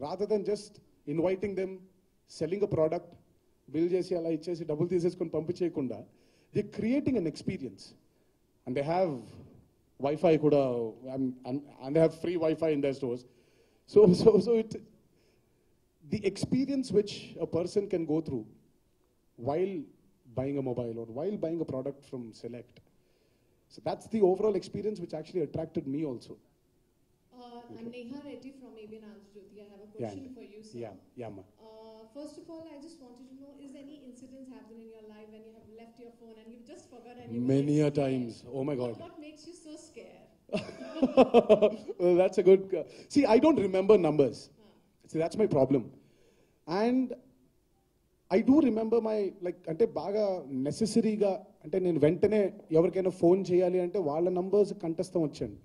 rather than just inviting them, selling a product, bill చేసి అలా ఇచ్చేసి డబ్బులు తీసేసుకొని పంపించేయకుండా they're creating an experience. And they have Wi-Fi kuda, and they have free Wi-Fi in their stores. So the experience which a person can go through while buying a mobile or while buying a product from Select. So that's the overall experience which actually attracted me also. I'm Neha Reddy from ABN AMRO. I have a question for you, sir. Yeah, ma. First of all, I just wanted to know, is any incidents happened in your life when you have left your phone and you've just forgotten? And you Many a times. Oh my God. What makes you so scared? Well, that's a good. See, I don't remember numbers. See, that's my problem. And I do remember my, like, అంటే బాగా నెసెసరీగా అంటే నేను వెంటనే ఎవరికైనా phone చేయాలి అంటే వాళ్ళ numbers కంఠస్థం వచ్చాను.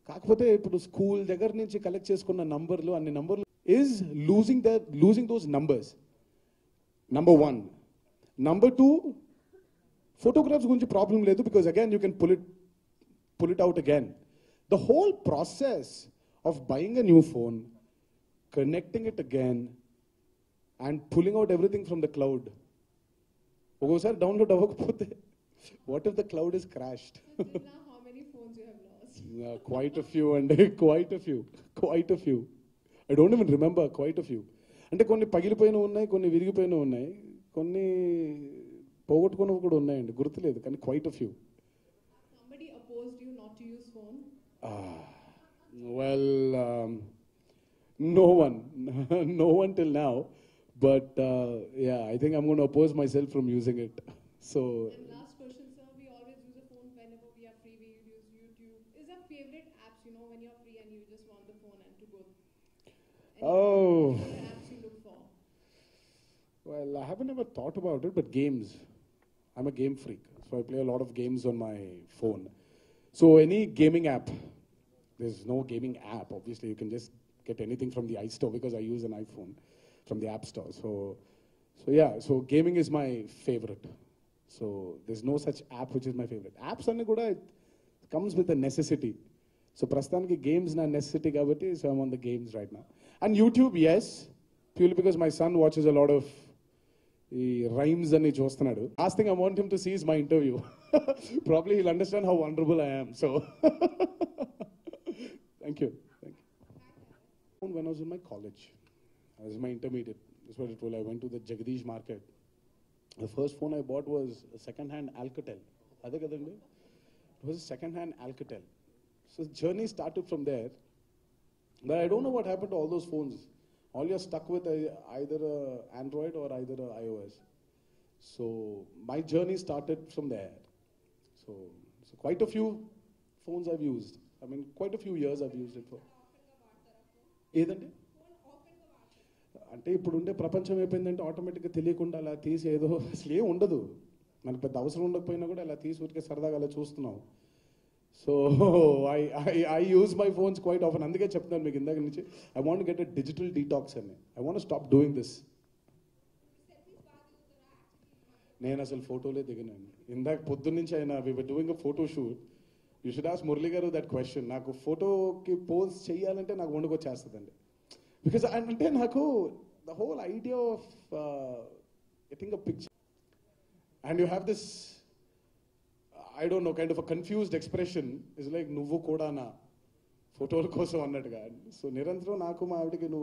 కాకపోతే ఇప్పుడు స్కూల్ దగ్గర నుంచి కలెక్ట్ చేసుకున్న నంబర్లు అన్ని నంబర్లు is losing those numbers. Number 1. Number 2, photographs గురించి ప్రాబ్లం లేదు, because again you can pull it out again. The whole process of buying a new phone, connecting it again, and pulling out everything from the cloud. Okosari download avakapothe, what if the cloud is crashed? Until now, how many phones you have lost? Quite a few, and quite a few. I don't even remember, quite a few. అంటే కొన్ని పగిలిపోయినవి ఉన్నాయి, కొన్ని విరిగిపోయినవి ఉన్నాయి, కొన్ని పోగొట్టుకున్నవి కూడా ఉన్నాయండి, గుర్తులేదు, కానీ quite a few. Somebody opposed you not to use phone? Well, no one till now. But yeah, I think I'm going to oppose myself from using it. So. And last question, sir. We always use a phone whenever we are free. We use YouTube. Is there favorite apps, you know, when you're free and you just want the phone and to go? Any apps you look for? Well, I haven't ever thought about it, but games. I'm a game freak, so I play a lot of games on my phone. So any gaming app. There's no gaming app. Obviously, you can just get anything from the iStore because I use an iPhone. From the App Store. So yeah, so gaming is my favorite. So there's no such app which is my favorite. Apps anni kuda it comes with a necessity. So prastaniki games na necessity kabatti, so I'm on the games right now. And YouTube, yes, purely because my son watches a lot of rhymes and చూస్తున్నాడు. Last thing I want him to see is my interview. Probably he'll understand how vulnerable I am. So thank you. When I was in my college, I was my intermediate. That's what I told. I went to the Jagdish market. The first phone I bought was a second-hand Alcatel. It was a second-hand Alcatel. So the journey started from there. But I don't know what happened to all those phones. All you're stuck with either Android or either iOS. So my journey started from there. So quite a few phones I've used. I mean, quite a few years I've used it for. ఏదండి అంటే ఇప్పుడు ఉండే ప్రపంచం అయిపోయిందంటే ఆటోమేటిక్గా తెలియకుండా అలా తీసి ఏదో అసలు ఏం ఉండదు, మనకు పెద్ద అవసరం ఉండకపోయినా కూడా అలా తీసి ఊరికే సరదాగా అలా చూస్తున్నాం. So I use my phones quite often. అందుకే చెప్తున్నాను మీకు ఇందాక నుంచి, I want get a digital detox అని. I want stop doing this. నేను అసలు ఫోటోలే దిగినాను. ఇందాక పొద్దున్న నుంచి ఆయన we were doing a photo shoot. You should ask Murali గారు దట్ క్వశ్చన్. నాకు ఫోటోకి పోజ్ చేయాలంటే నాకు వండుకొచ్చేస్తుందండి. Because అంటే నాకు the whole idea of getting a picture and you have this, I don't know, kind of a confused expression is like నువ్వు కూడా నా ఫోటోల కోసం అన్నట్టుగా. సో నిరంతరం నాకు మా ఆవిడకి